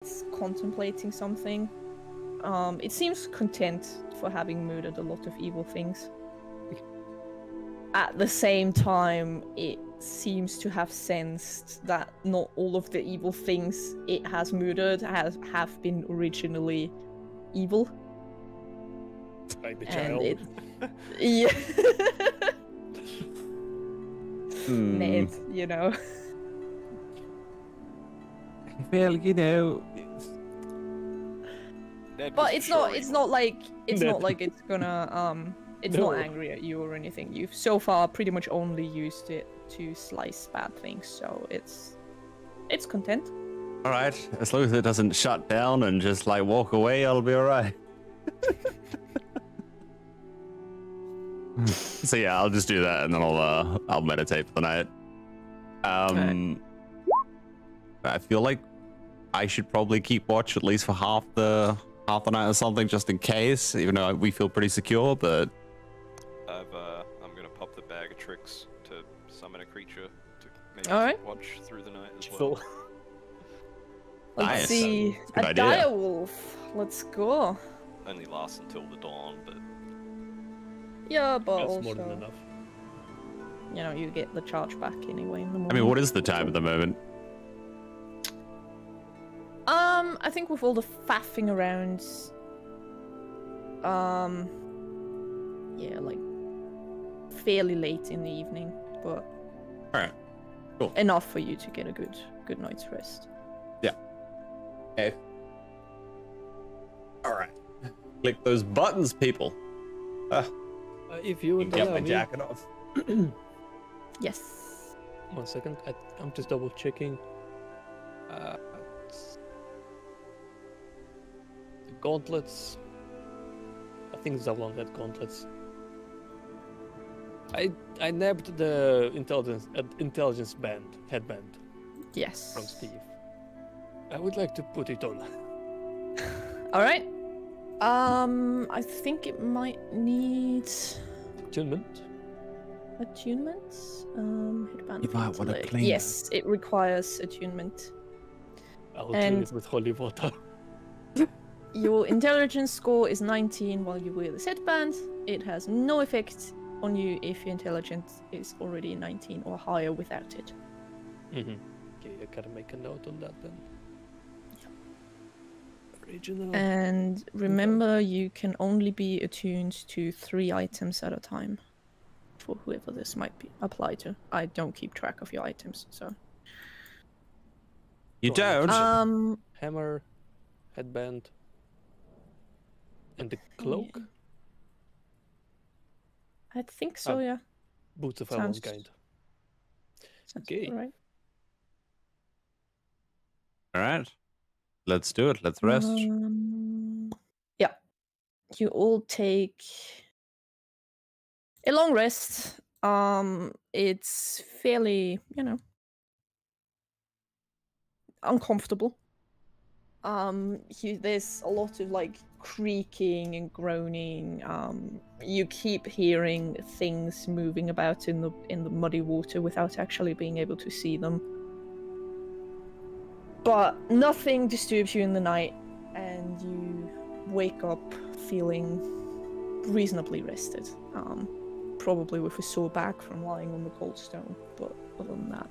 it's contemplating something. It seems content for having murdered a lot of evil things. At the same time, it seems to have sensed that not all of the evil things it has murdered have been originally evil. Like the And child. Yeah. Ned, you know. Well, you know. But it's not like it's not like it's gonna it's No. not angry at you or anything. You've so far pretty much only used it to slice bad things, so it's content. All right, as long as it doesn't shut down and just like walk away, I'll be all right. So yeah, I'll just do that and then I'll meditate for the night. I feel like I should probably keep watch at least for half the night or something, just in case, even though we feel pretty secure. But I'm gonna pop the bag of tricks to summon a creature to maybe Alright. watch through the night as well. Let's Nice. see. Good A idea. dire wolf. Let's go. Only lasts until the dawn, but Yeah, but That's also more than enough. you know, you get the charge back anyway in the morning. I mean, what is the time at the moment? I think with all the faffing around, yeah, like fairly late in the evening, but All right, cool. enough for you to get a good night's rest. Yeah. Okay. All right. Click those buttons, people. If you would Get allow my me, jacket off. Yes. 1 second. I'm just double checking. The gauntlets. I think Zavlon had gauntlets. I nabbed the intelligence headband Yes. from Steve. I would like to put it on. All right. I think it might need Attunement. attunement. Headband You might wanna intellect. clean Yes, it requires attunement. I will clean And- it with holy water. Your intelligence score is 19 while you wear this headband. It has no effect on you if your intelligence is already 19 or higher without it. Okay, I gotta make a note on that then. Original. And remember, you can only be attuned to 3 items at a time. For whoever this might be applied to. I don't keep track of your items, so. You don't? Hammer, headband, and the cloak. I think so, yeah. Boots of Sounds- Avalon kind. Sounds Okay. right. All right. Let's do it. Let's rest. Yeah. You all take a long rest. It's fairly, you know, uncomfortable. There's a lot of like creaking and groaning. You keep hearing things moving about in the muddy water without actually being able to see them. But nothing disturbs you in the night, and you wake up feeling reasonably rested. Probably with a sore back from lying on the cold stone, but other than that,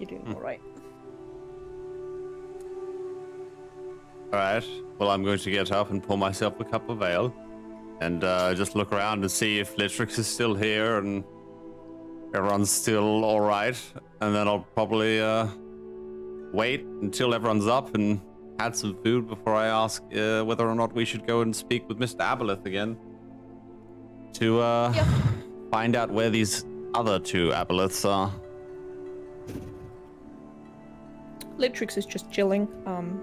you're doing all right. All right. Well, I'm going to get up and pour myself a cup of ale, and just look around and see if Litrix is still here and everyone's still all right. And then I'll probably wait until everyone's up and had some food before I ask whether or not we should go and speak with Mr. Aboleth again to find out where these other 2 Aboleths are. Litrix is just chilling,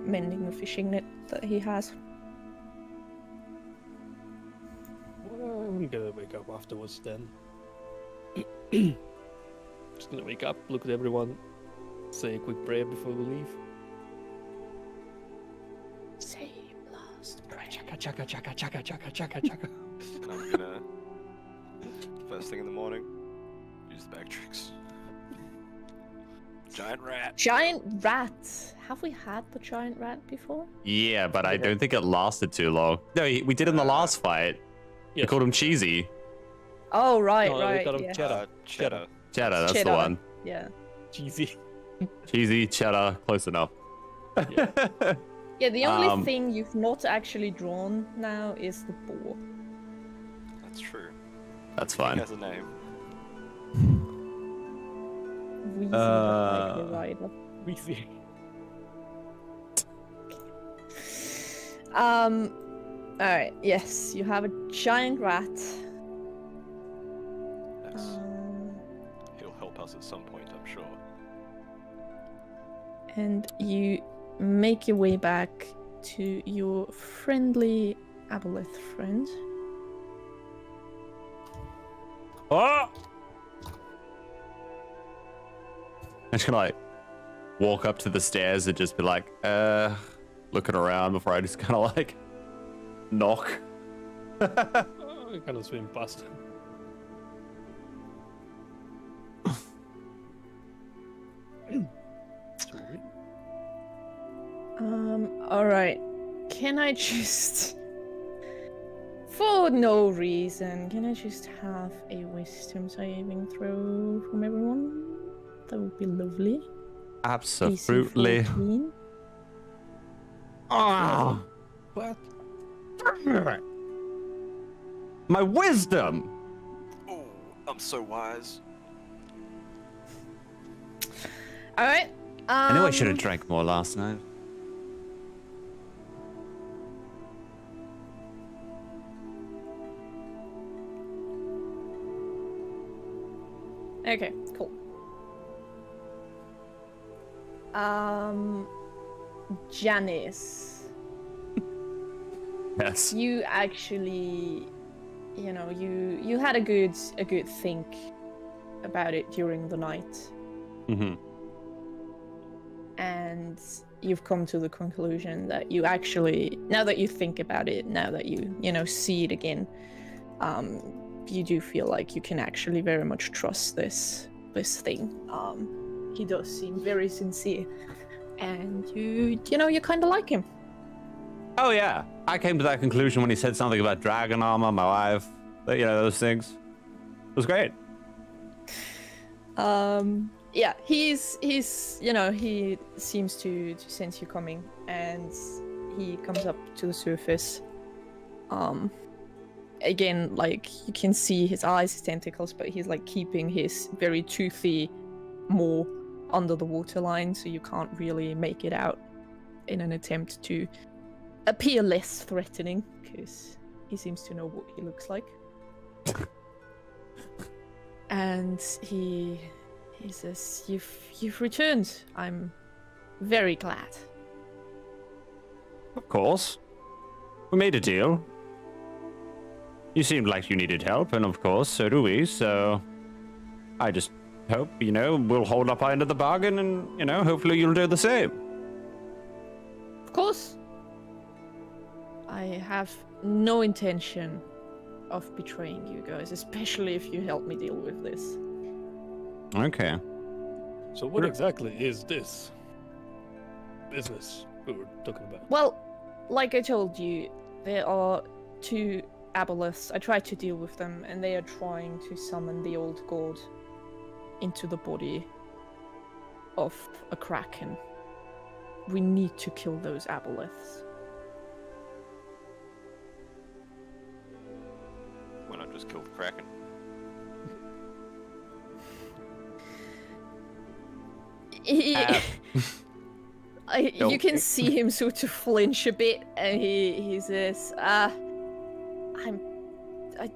mending the fishing net that he has. Well, I'm gonna wake up afterwards then. Just gonna wake up, look at everyone, say a quick prayer before we leave. Say last prayer. Chaka chaka chaka chaka chaka chaka chaka. and I'm gonna first thing in the morning use the bag tricks. Giant rat. Giant rat. Have we had the giant rat before? Yeah, but I don't think it lasted too long. No, we did in the last fight. We Yes. called him Cheesy. Oh, right, No, we right. got him Yeah. cheddar. Cheddar. Cheddar, that's Cheddar. the one. Yeah. Cheesy. Cheesy, cheddar, close enough. Yeah, the only Um, thing you've not actually drawn now is the boar. That's true. That's He fine. has a name. Wheezy the Likely Rider. Weezy. Alright, yes, you have a giant rat. Yes. He'll help us at some point, I'm sure. And you make your way back to your friendly Aboleth friend. Oh! I'm just gonna like walk up to the stairs and just be like, looking around before I just kind of like knock. Oh, I kind of swim past. Sweet. Alright. Can I just... For no reason, can I just have a wisdom saving throw from everyone? That would be lovely. DC Absolutely. 14. Ah, What? my wisdom. Oh, I'm so wise. Alright. I knew I should have drank more last night. Okay, cool. Janice, Yes. you actually, you know, you had a good think about it during the night, Mm-hmm. and you've come to the conclusion that you actually, now that you think about it, now that you see it again, you do feel like you can actually very much trust this thing. He does seem very sincere, and you kind of like him. Oh yeah, I came to that conclusion when he said something about dragon armor, my wife, those things. It was great. Yeah, he seems to sense you coming, and he comes up to the surface. Again, like, you can see his eyes, his tentacles, but he's like keeping his very toothy maw under the waterline, so you can't really make it out in an attempt to appear less threatening, because he seems to know what he looks like. And he says, "You've returned. I'm very glad." Of course. We made a deal. You seemed like you needed help, and of course, so do we, so I just hope, we'll hold up our end of the bargain, and, hopefully you'll do the same. Of course. I have no intention of betraying you guys, especially if you help me deal with this. Okay. So what exactly is this business we were talking about? Well, like I told you, there are two Aboleths. I tried to deal with them, and they are trying to summon the old god into the body of a kraken. We need to kill those Aboleths. Why not just kill the Kraken? You can see him sort of flinch a bit, and he says, I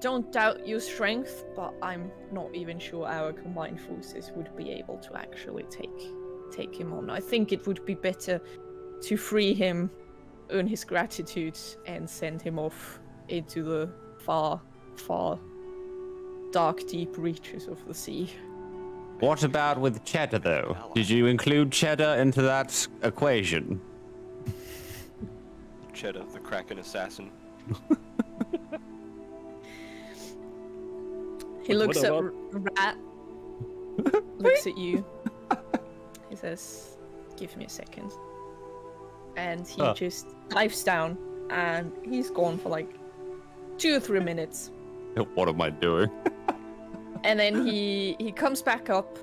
don't doubt your strength, but I'm not even sure our combined forces would be able to actually take him on. I think it would be better to free him, earn his gratitude, and send him off into the far, far, dark, deep reaches of the sea. What about with Cheddar, though? Did you include Cheddar into that equation? Cheddar, the Kraken assassin. He looks at Rat, looks at you. He says, "Give me a second." And he Oh. just dives down, and he's gone for like 2 or 3 minutes. What am I doing? And then he comes back up,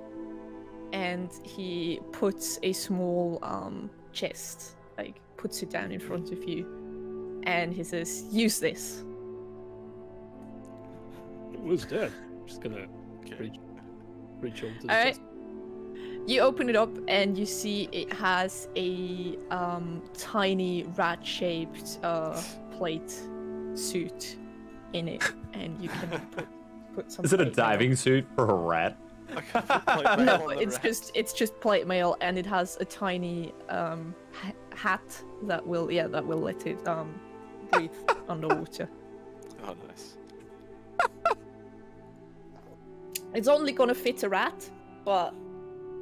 and he puts a small chest, like puts it down in front of you, and he says, "Use this." Who's that? I'm just gonna reach over to the All right. chest. You open it up, and you see it has a tiny rat-shaped plate suit in it, and you can put some. Is it a plate mail. diving suit for a rat? No, it's just plate mail, and it has a tiny hat that will let it breathe underwater. Oh, nice. It's only gonna fit a rat, but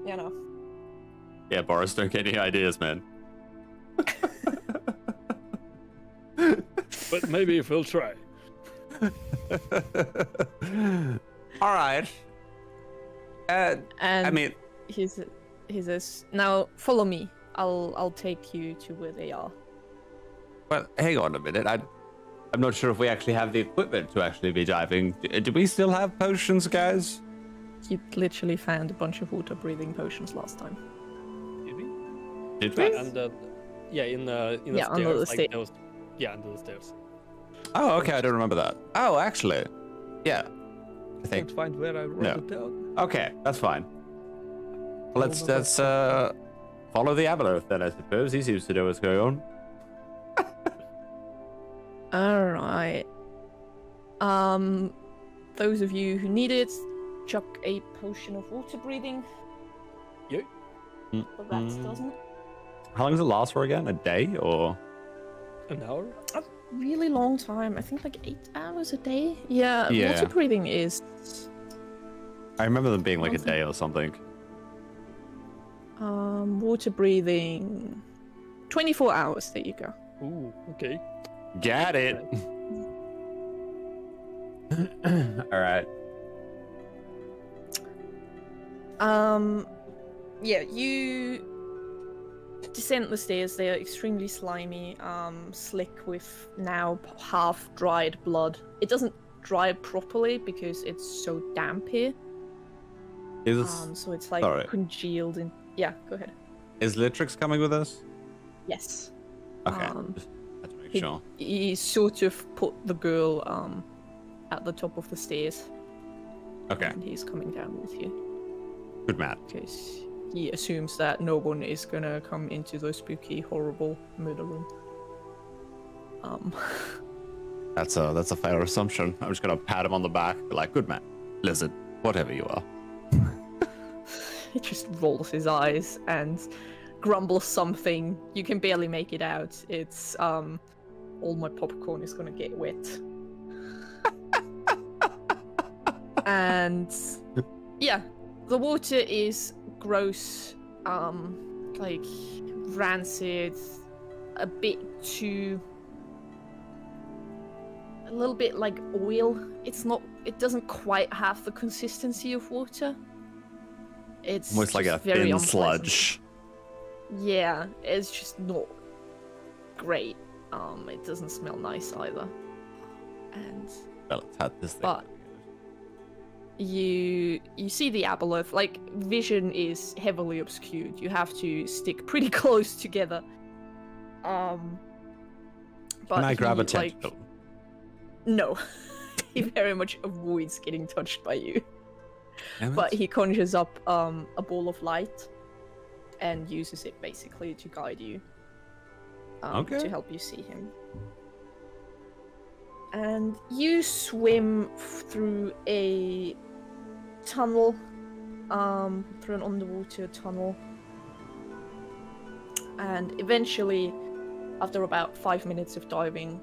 you know. Yeah, Boris, don't get any ideas, man. But maybe if we'll try. All right. And I mean, he says, "Now follow me. I'll take you to where they are." well, hang on a minute. I'm not sure if we actually have the equipment to actually be diving. Do we still have potions, guys? You literally found a bunch of water breathing potions last time. Did we? And in the Yeah, stairs, under the like sta- those, yeah, under the stairs. Oh, okay. I don't remember that. Oh, actually, yeah. I think. Can't find where I wrote No. it down. Okay, that's fine. Let's follow the Aboleth then, I suppose. He seems to know what's going on. All right. Those of you who need it, chuck a potion of water breathing. Yep. The rats doesn't. How long does it last for again? A day or? An hour? A really long time. I think like 8 hours a day. Yeah. Yeah. Water breathing is. I remember them being like a Something. day or something. Water breathing. 24 hours. There you go. Ooh, okay. Got it. All right. Yeah, you descend the stairs. They are extremely slimy, slick with now half-dried blood. It doesn't dry properly because it's so damp here. So it's like sorry. congealed in. Yeah, go ahead. Is Litrix coming with us? Yes. Okay. Um, Just had to make He, sure. he sort of put the girl at the top of the stairs, Okay. and he's coming down with you Good man. because he assumes that no one is gonna come into the spooky, horrible murder room. That's a fair assumption. I'm just gonna pat him on the back, be like, "Good man, lizard, whatever you are." He just rolls his eyes and grumbles something. You can barely make it out. It's all my popcorn is gonna get wet. And yeah, the water is gross, like rancid, a little bit like oil. It doesn't quite have the consistency of water. It's Almost like a just very thin unpleasant. sludge. Yeah, it's just not great. It doesn't smell nice either. And Well, it's had this thing. But- you see the Aboleth, like vision is heavily obscured. You have to stick pretty close together. But Can I grab he, a tentacle? No. He very much avoids getting touched by you. Damn it. But he conjures up a ball of light and uses it basically to guide you. Okay. To help you see him. And you swim through a tunnel, through an underwater tunnel. And eventually, after about 5 minutes of diving,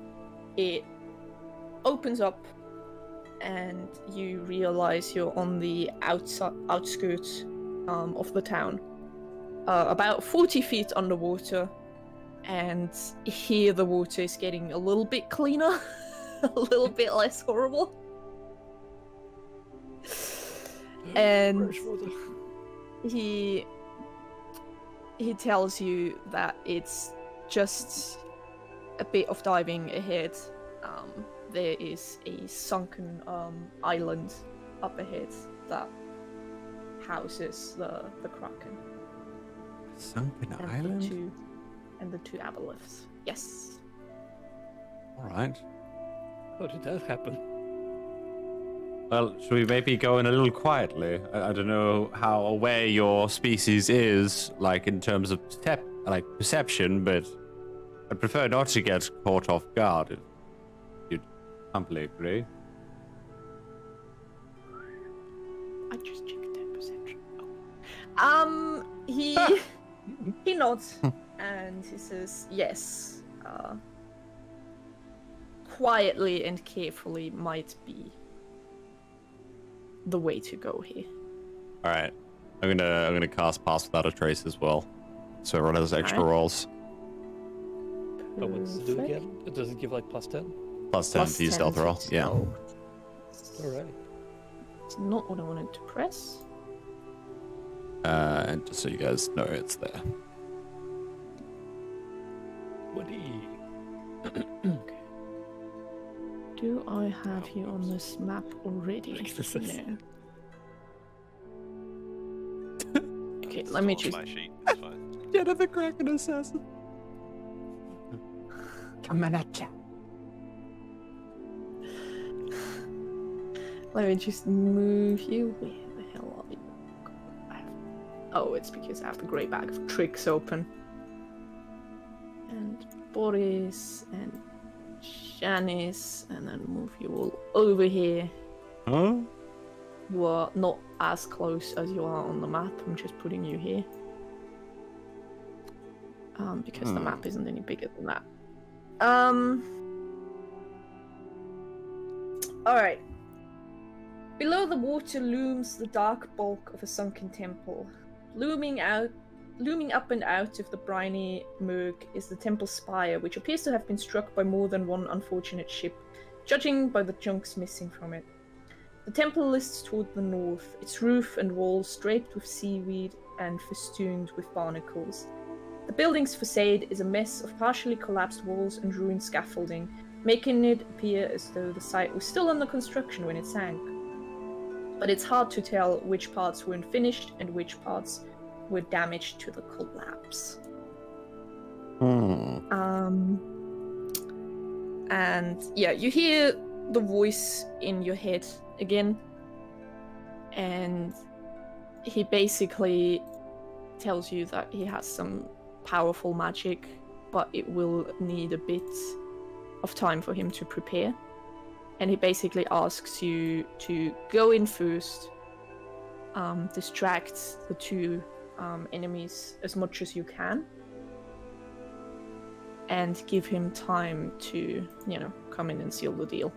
it opens up and you realize you're on the outskirts of the town. About 40 feet underwater, and here the water is getting a little bit cleaner, a little bit less horrible. And he he tells you that it's just a bit of diving ahead. There is a sunken island up ahead that houses the Kraken. Sunken And island? the two Aboleths. Yes. Alright. How did that happen? Well, should we maybe go in a little quietly? I don't know how aware your species is, like, in terms of perception, but I'd prefer not to get caught off guard, if you'd humbly agree. I just checked their perception. He nods and he says, yes. Quietly and carefully might be the way to go here. All right, I'm gonna cast Pass Without a Trace as well, so everyone has extra rolls. Oh, what does it do again? Does it give like +10? +10 to your stealth roll. Yeah. Alright. It's not what I wanted to press. And just so you guys know, it's there. Okay. Do I have you on this map already? No. Okay, let me choose. My sheet. That's fine. Get the Kraken Assassin. Come on, chat. Let me just move you. Where the hell are you? Oh, it's because I have the grey bag of tricks open. And Boris and Janice, and then move you all over here. Huh? You are not as close as you are on the map. I'm just putting you here. Because the map isn't any bigger than that. Alright. Below the water looms the dark bulk of a sunken temple. Looming up and out of the briny murk is the temple spire, which appears to have been struck by more than one unfortunate ship, judging by the chunks missing from it. The temple lists toward the north, its roof and walls draped with seaweed and festooned with barnacles. The building's facade is a mess of partially collapsed walls and ruined scaffolding, making it appear as though the site was still under construction when it sank. But it's hard to tell which parts weren't finished and which parts were damaged to the collapse. And yeah, you hear the voice in your head again, and he basically tells you that he has some powerful magic, but it will need a bit of time for him to prepare. And he basically asks you to go in first, distract the two enemies as much as you can, and give him time to, come in and seal the deal.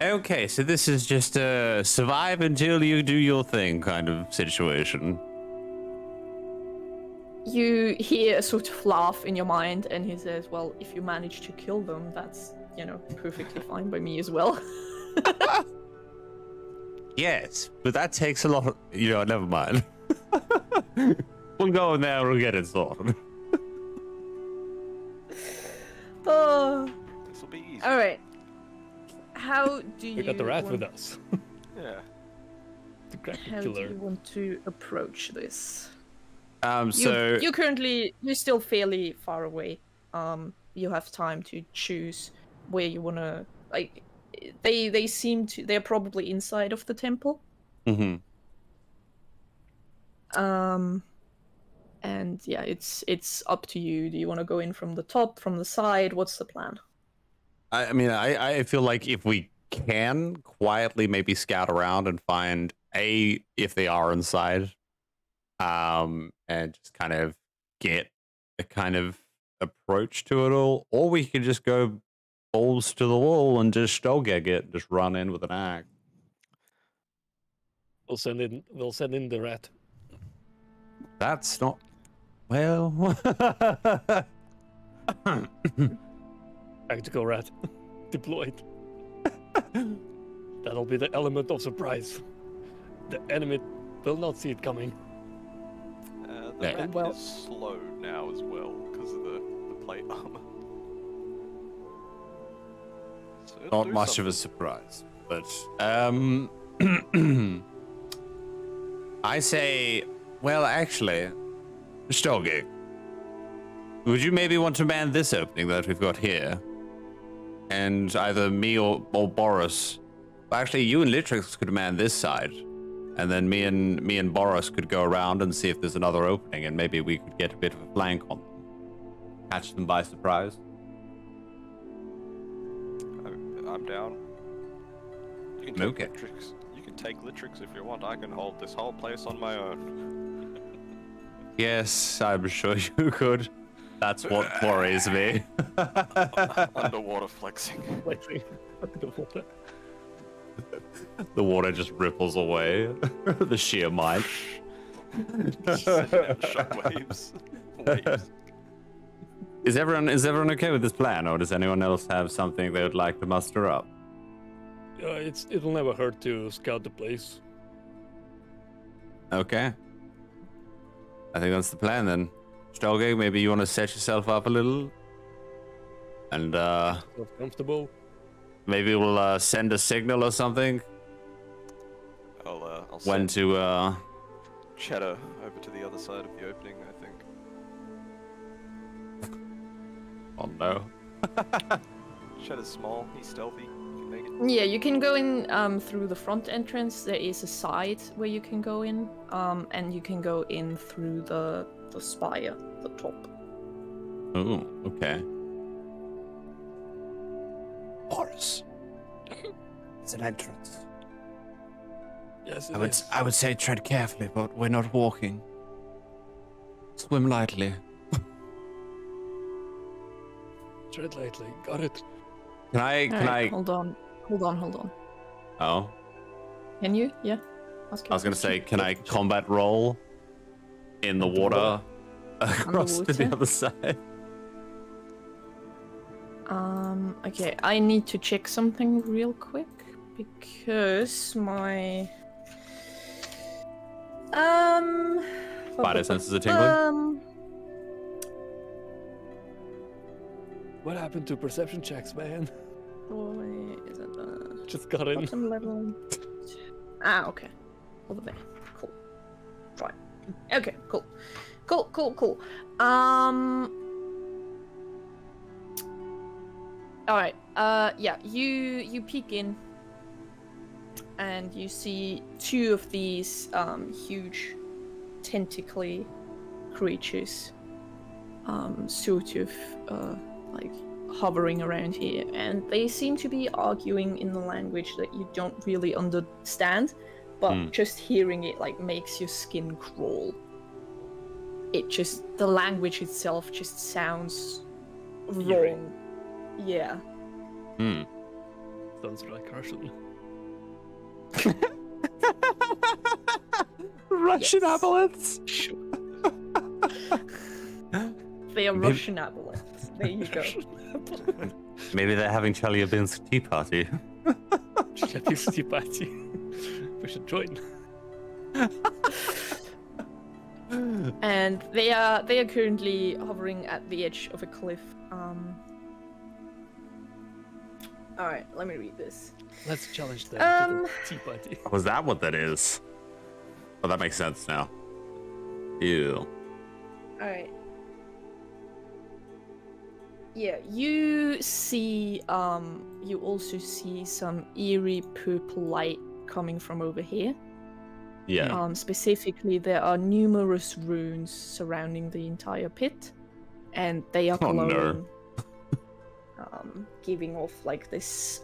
Okay, so this is just a survive until you do your thing kind of situation. You hear a sort of laugh in your mind, and he says, well, if you manage to kill them, that's, perfectly fine by me as well. Yes, but that takes a lot of, never mind. We'll go in there and we'll get it sorted. Oh. This will be easy. Alright. How do you... We got the rat with us. Yeah. The Kraken How do killer. you want to approach this? So You're still fairly far away. You have time to choose where you want to, they're probably inside of the temple. Mm-hmm. And yeah, it's up to you. Do you want to go in from the top, from the side? What's the plan? I mean, I feel like if we can quietly maybe scout around and find if they are inside, and just kind of get a kind of approach to it all, or we could just go balls to the wall and just stogeg it, just run in with an axe. We'll send in the rat. That's not well. Tactical rat. Deployed. That'll be the element of surprise. The enemy will not see it coming. the Yeah. map Well- is slow now as well because of the plate armor. So it'll Not do much of a something. surprise, but I say, well, actually, Stogig, would you maybe want to man this opening that we've got here? And either me or Boris, well, actually, you and Litrix could man this side, and then me and Boris could go around and see if there's another opening, and maybe we could get a bit of a flank on them, catch them by surprise. I'm down. You can take Okay. Litrix. You can take Litrix if you want. I can hold this whole place on my own. Yes, I'm sure you could. That's what worries me. Underwater flexing. Flexing the water. The water just ripples away. The sheer might. Shockwaves. Waves. Is everyone okay with this plan, or does anyone else have something they would like to muster up? It'll never hurt to scout the place. Okay. I think that's the plan then. Stolge, maybe you want to set yourself up a little? And Feel comfortable. maybe we'll send a signal or something I'll when send to Cheddar over to the other side of the opening, I think. oh no. Cheddar's small, he's stealthy, he can make it. Yeah, you can go in through the front entrance. There is a side where you can go in, and you can go in through the spire, the top. Oh, okay. Boris. It's an entrance. Yes, I would say tread carefully, but we're not walking. Swim lightly. Tread lightly. Got it. Can I Hold on. Oh. Can you? Yeah. I was gonna say, can I combat roll in the water across to the Underwater? other side? Okay, I need to check something real quick because my Spider senses are tingling. What happened to perception checks, man? Is it the Just got in. bottom level? Okay. Over there. Cool. Right. Okay, cool. Cool. Alright, yeah, you peek in and you see two of these huge tentacly creatures sort of like hovering around here, and they seem to be arguing in the language that you don't really understand, but just hearing it like makes your skin crawl. The language itself just sounds wrong. Yeah. Sounds like Russian. Russian Yes. aboleths. They are Russian aboleths. There you go. Maybe they're having Chelyabinsk tea party. Chelyabinsk party. We should join. And they are currently hovering at the edge of a cliff. Alright, let me read this. Let's challenge them to the tea party. Was that what that is? Oh, that makes sense now. Ew. Alright. Yeah, you see, you also see some eerie purple light coming from over here. Yeah. Specifically, there are numerous runes surrounding the entire pit, and they are Oh, no. glowing, giving off like this.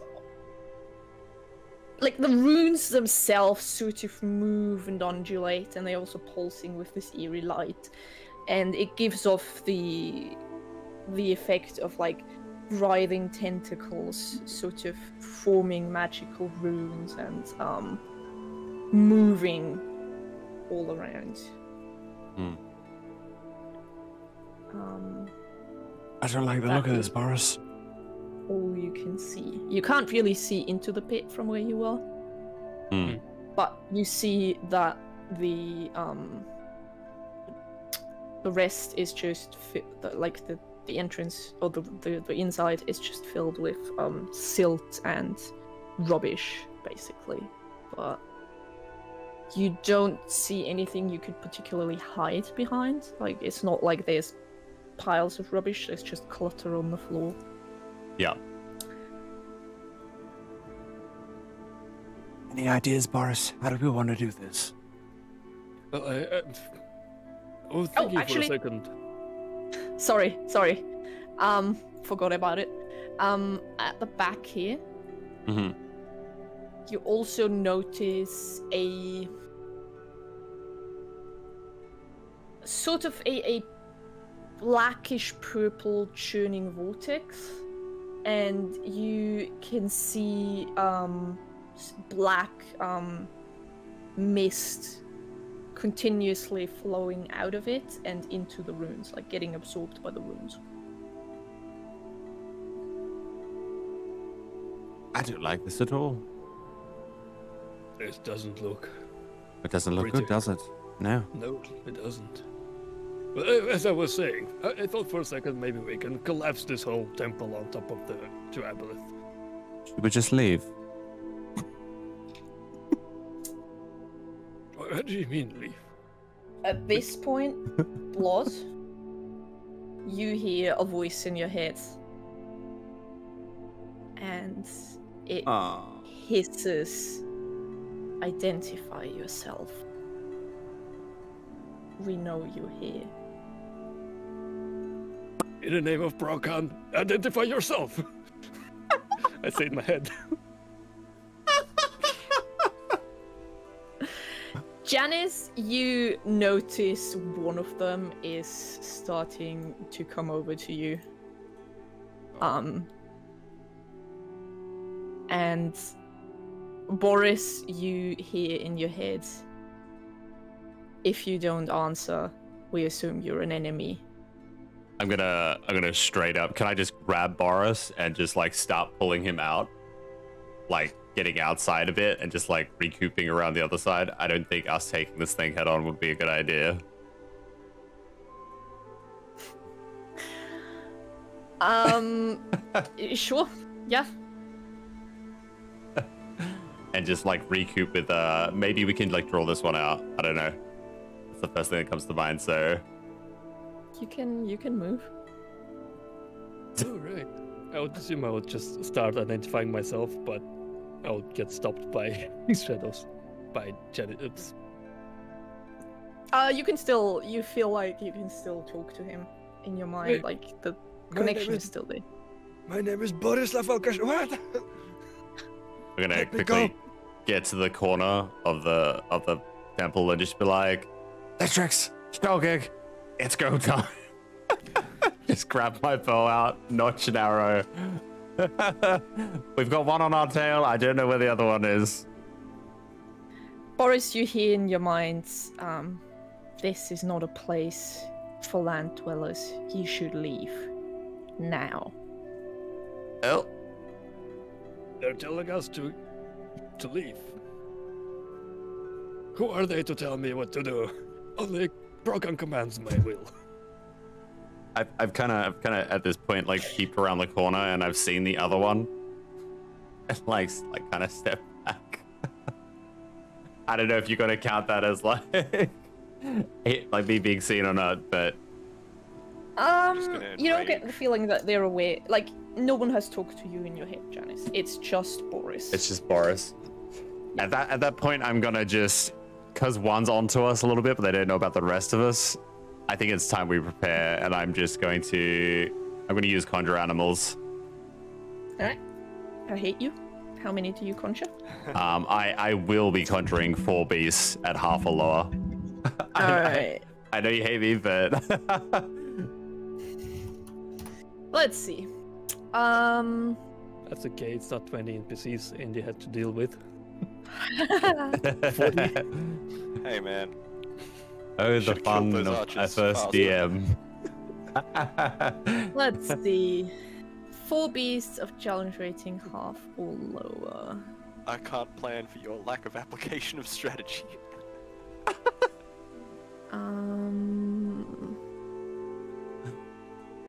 Like the runes themselves sort of move and undulate, and they're also pulsing with this eerie light, and it gives off the effect of like writhing tentacles, sort of forming magical runes and moving all around. I don't like the look of this, Boris. All you can see. You can't really see into the pit from where you are, but you see that the The rest is just the entrance or the inside is just filled with silt and rubbish, basically. But you don't see anything you could particularly hide behind. Like, it's not like there's piles of rubbish, there's just clutter on the floor. Yeah. Any ideas, Boris? How do we want to do this? Well, I was thinking actually- for a second. Sorry. Forgot about it. At the back here, Mm-hmm. you also notice a sort of a blackish purple churning vortex, and you can see black mist continuously flowing out of it and into the runes, like getting absorbed by the runes. I don't like this at all. This doesn't look. It doesn't look Pretty. good, does it? No. No, it doesn't. But as I was saying, I thought for a second maybe we can collapse this whole temple on top of to Aboleth. Should we just leave? What do you mean leave? At this point, Blood, you hear a voice in your head. And it hisses, "Identify yourself. We know you're here." In the name of Brokan, identify yourself! I say in my head. Janice, you notice one of them is starting to come over to you. And Boris, you hear in your head, "If you don't answer, we assume you're an enemy." I'm gonna straight up. Can I just grab Boris and just like start pulling him out, like getting outside a bit and just like recouping around the other side? I don't think us taking this thing head on would be a good idea. Sure, yeah. And just like recoup with maybe we can like draw this one out. I don't know. That's the first thing that comes to mind. So You can move. Oh, right. I would assume I would just start identifying myself, but I would get stopped by shadows, by Janet. You feel like you can still talk to him in your mind, Wait. like the My connection name is still there. My name is Boris Lafokas. What? we're gonna Let me quickly go. get to the corner of the temple and just be like, "Letrix, Skolgig, it's go time." Just grab my bow out, notch an arrow. We've got one on our tail. I don't know where the other one is. Boris, you hear in your mind, "This is not a place for land dwellers. You should leave now." Oh, They're telling us to leave. Who are they to tell me what to do? Only Brokan commands my will. I've kind of at this point like peeped around the corner and I've seen the other one, and like kind of step back. I don't know if you're gonna count that as like like me being seen or not, but You don't get the feeling that they're aware. Like, no one has talked to you in your head, Janice. It's just Boris. it's just Boris. At that point, I'm gonna just, cause one's onto us a little bit, but they don't know about the rest of us. I think it's time we prepare, and I'm going to use conjure animals. Alright. I hate you. How many do you conjure? I will be conjuring 4 beasts at half a lower. Alright. I know you hate me, but Let's see. That's okay, it's not 20 NPCs Indy had to deal with. 40. Hey man, oh, the Should've killed fun those of archers my first faster. DM. Let's see. 4 beasts of challenge rating half or lower. I can't plan for your lack of application of strategy.